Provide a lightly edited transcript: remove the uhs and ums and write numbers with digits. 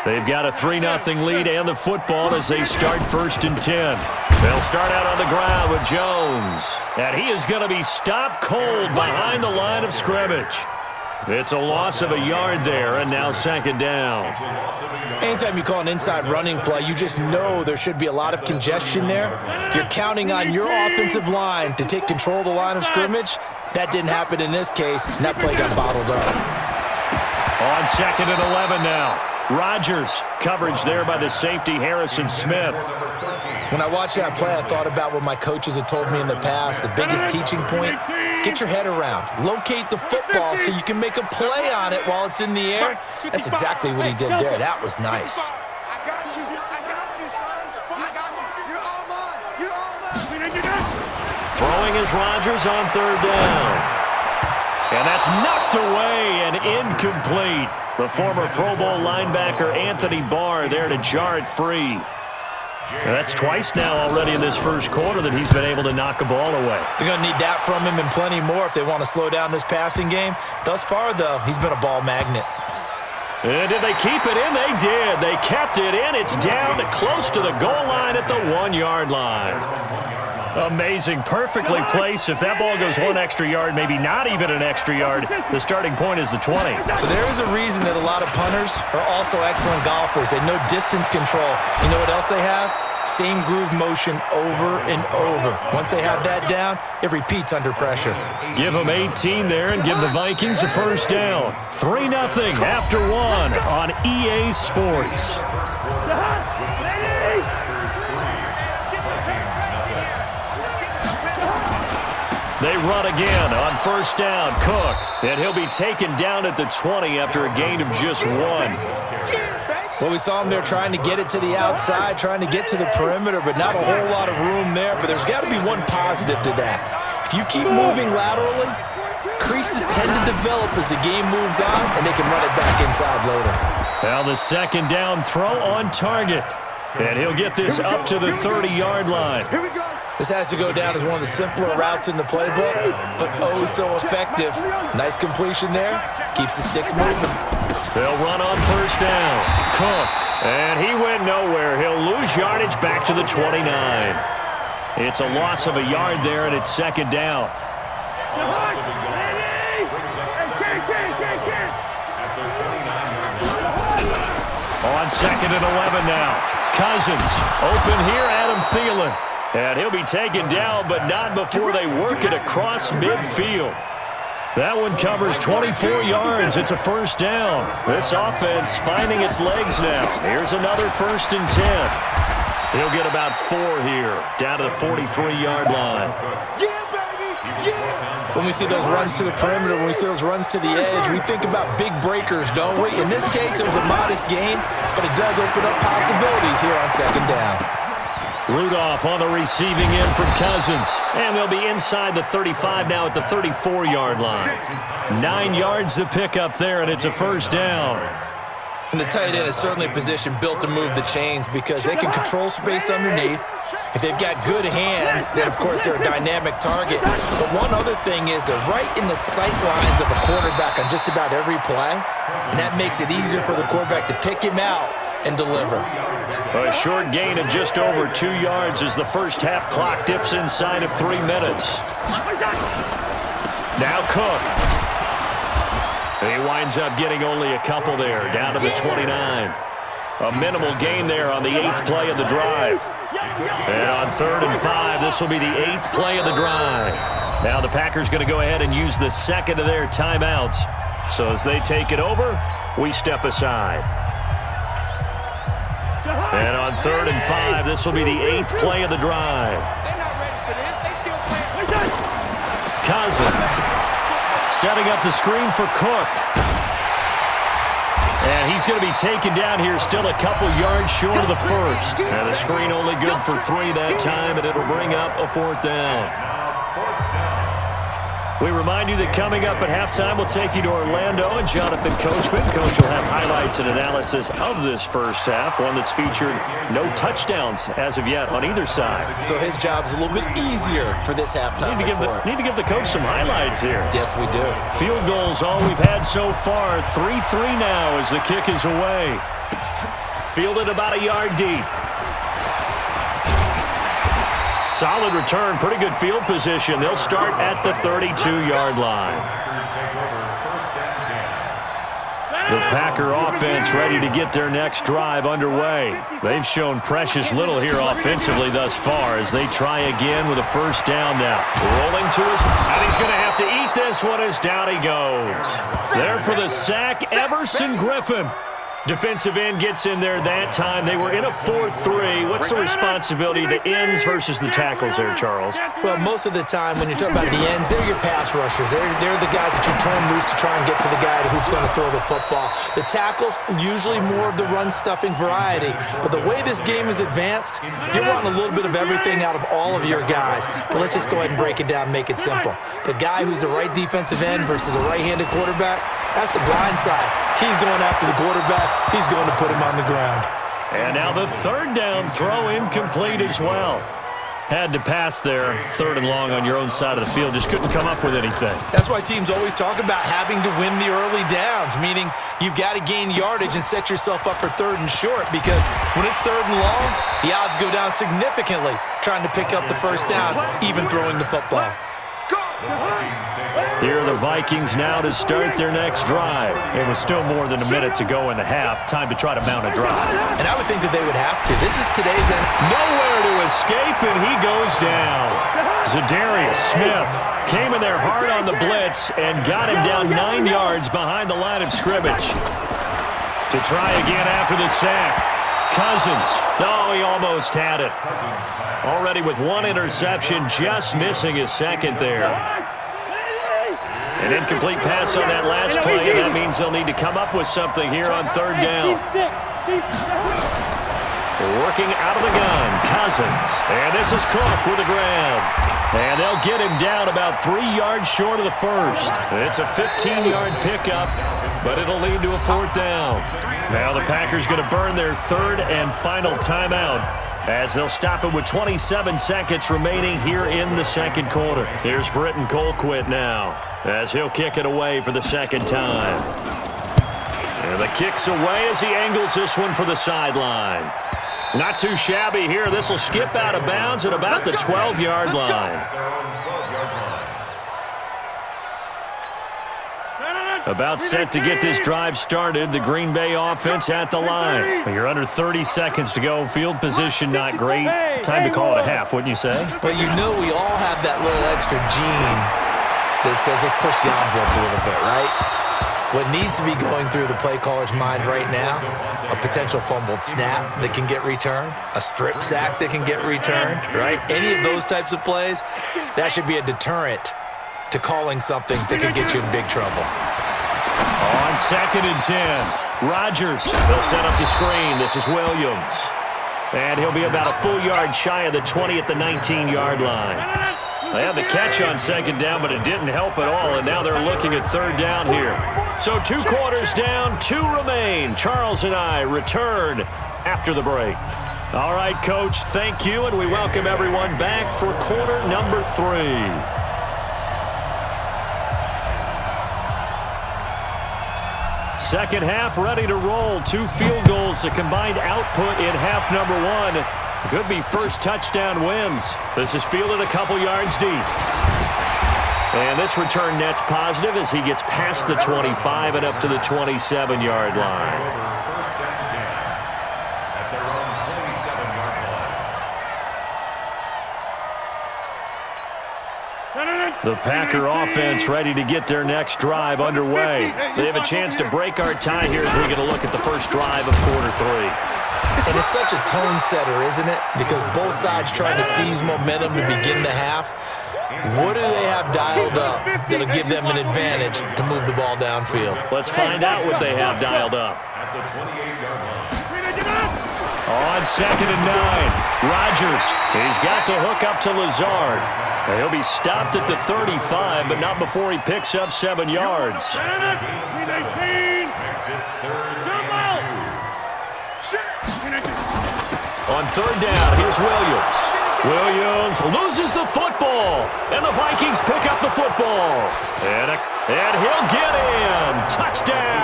They've got a 3-0 lead and the football as they start 1st and 10. They'll start out on the ground with Jones. And he is going to be stopped cold behind the line of scrimmage. It's a loss of a yard there, and now 2nd down. Anytime you call an inside running play, you just know there should be a lot of congestion there. You're counting on your offensive line to take control of the line of scrimmage. That didn't happen in this case, and that play got bottled up. On 2nd and 11 now. Rodgers, coverage there by the safety Harrison Smith. When I watched that play, I thought about what my coaches had told me in the past. The biggest teaching point, get your head around. Locate the football so you can make a play on it while it's in the air. That's exactly what he did there. That was nice. I got you, son. I got you. You're all mine. You're all mine. Throwing is Rodgers on 3rd down. And that's knocked away and incomplete. The former Pro Bowl linebacker Anthony Barr there to jar it free. And that's twice now already in this first quarter that he's been able to knock a ball away. They're going to need that from him and plenty more if they want to slow down this passing game. Thus far, though, he's been a ball magnet. And did they keep it in? They did. They kept it in. It's down to close to the goal line at the 1-yard line. Amazing. Perfectly placed. If that ball goes 1 extra yard, maybe not even an extra yard, the starting point is the 20. So there is a reason that a lot of punters are also excellent golfers. They know distance control. You know what else they have? Same groove motion over and over. Once they have that down, it repeats under pressure. Give them 18 there and give the Vikings a 1st down. 3-0 after 1 on EA Sports. They run again on 1st down. Cook, and he'll be taken down at the 20 after a gain of just 1. Well, we saw him there trying to get it to the outside, trying to get to the perimeter, but not a whole lot of room there. But there's got to be one positive to that. If you keep moving laterally, creases tend to develop as the game moves on, and they can run it back inside later. Now the 2nd down throw on target. And he'll get this up to the 30-yard line. This has to go down as one of the simpler routes in the playbook, but oh so effective. Nice completion there. Keeps the sticks moving. They'll run on 1st down. Cook. And he went nowhere. He'll lose yardage back to the 29. It's a loss of a yard there, and it's 2nd down. On 2nd and 11 now. Cousins. Open here, Adam Thielen. And he'll be taken down, but not before they work it across midfield. That one covers 24 yards. It's a 1st down. This offense finding its legs now. Here's another 1st and 10. He'll get about 4 here, down to the 43-yard line. When we see those runs to the perimeter, when we see those runs to the edge, we think about big breakers, don't we? In this case, it was a modest gain, but it does open up possibilities here on 2nd down. Rudolph on the receiving end from Cousins. And they'll be inside the 35 now at the 34-yard line. 9 yards to pick up there, and it's a 1st down. And the tight end is certainly a position built to move the chains because they can control space underneath. If they've got good hands, then, of course, they're a dynamic target. But one other thing is they're right in the sight lines of a quarterback on just about every play, and that makes it easier for the quarterback to pick him out and deliver. A short gain of just over 2 yards as the first half clock dips inside of 3 minutes. Now Cook. He winds up getting only a couple there, down to the 29. A minimal gain there on the 8th play of the drive. And on 3rd and 5, this will be the 8th play of the drive. Now the Packers going to go ahead and use the 2nd of their timeouts. So as they take it over, we step aside. And on 3rd and 5, this will be the 8th play of the drive. They're not ready for this. They still playing. Cousins setting up the screen for Cook. And he's going to be taken down here still a couple yards short of the first. And the screen only good for 3 that time, and it'll bring up a 4th down. We remind you that coming up at halftime, we'll take you to Orlando and Jonathan Coachman. Coach will have highlights and analysis of this first half, one that's featured no touchdowns as of yet on either side. So his job's a little bit easier for this halftime report. Need to give the coach some highlights here. Yes, we do. Field goals, all we've had so far. 3-3 now as the kick is away. Fielded about a yard deep. Solid return, pretty good field position. They'll start at the 32-yard line. The Packer offense ready to get their next drive underway. They've shown precious little here offensively thus far as they try again with a first down now. Rolling to his, and he's going to have to eat this one as down he goes. There for the sack, Everson Griffin. Defensive end gets in there that time. They were in a 4-3. What's the responsibility of the ends versus the tackles there, Charles? Well, most of the time when you talk about the ends, they're your pass rushers. They're the guys that you turn loose to try and get to the guy who's going to throw the football. The tackles, usually more of the run-stuffing variety. But the way this game is advanced, you're wanting a little bit of everything out of all of your guys. But let's just go ahead and break it down, make it simple. The guy who's the right defensive end versus a right-handed quarterback, that's the blind side. He's going after the quarterback. He's going to put him on the ground. And now the third down throw incomplete as well. Had to pass there, 3rd and long on your own side of the field. Just couldn't come up with anything. That's why teams always talk about having to win the early downs, meaning you've got to gain yardage and set yourself up for 3rd and short, because when it's 3rd and long, the odds go down significantly trying to pick up the first down, even throwing the football. Here are the Vikings now to start their next drive. It was still more than a minute to go in the half. Time to try to mount a drive. And I would think that they would have to. This is today's end. Nowhere to escape, and he goes down. Zadarius Smith came in there hard on the blitz and got him down 9 yards behind the line of scrimmage. To try again after the sack. Cousins. No, he almost had it. Already with 1 interception, just missing his second there. An incomplete pass on that last play, and that means they'll need to come up with something here on 3rd down. Working out of the gun, Cousins. And this is Cook with the grab. And they'll get him down about 3 yards short of the first. It's a 15-yard pickup, but it'll lead to a 4th down. Now the Packers going to burn their 3rd and final timeout, as they'll stop it with 27 seconds remaining here in the 2nd quarter. Here's Britton Colquitt now, as he'll kick it away for the 2nd time. And the kick's away as he angles this one for the sideline. Not too shabby here. This will skip out of bounds at about the 12-yard line. About set to get this drive started. The Green Bay offense at the line. You're under 30 seconds to go. Field position not great. Time to call it a half, wouldn't you say? Well, you know we all have that little extra gene that says let's push the envelope a little bit, right? What needs to be going through the play caller's mind right now, a potential fumbled snap that can get returned, a strip sack that can get returned, right? Any of those types of plays, that should be a deterrent to calling something that could get you in big trouble. On 2nd and 10, Rodgers. They'll set up the screen. This is Williams. And he'll be about a full yard shy of the 20 at the 19-yard line. They had the catch on 2nd down, but it didn't help at all, and now they're looking at 3rd down here. So 2 quarters down, 2 remain. Charles and I return after the break. All right, Coach, thank you, and we welcome everyone back for quarter number 3. Second half ready to roll. 2 field goals, the combined output in half number 1. Could be first touchdown wins. This is fielded a couple yards deep. And this return net's positive as he gets past the 25 and up to the 27-yard line. The Packer offense ready to get their next drive underway. They have a chance to break our tie here as we get a look at the first drive of quarter 3. And it's such a tone setter, isn't it? Because both sides trying to seize momentum to begin the half. What do they have dialed up that'll give them an advantage to move the ball downfield? Let's find out what they have dialed up. On 2nd and 9. Rodgers, he's got the hook up to Lazard. He'll be stopped at the 35, but not before he picks up 7 yards. On third down, here's Williams. Williams loses the football, and the Vikings pick up the football. And he'll get in. Touchdown.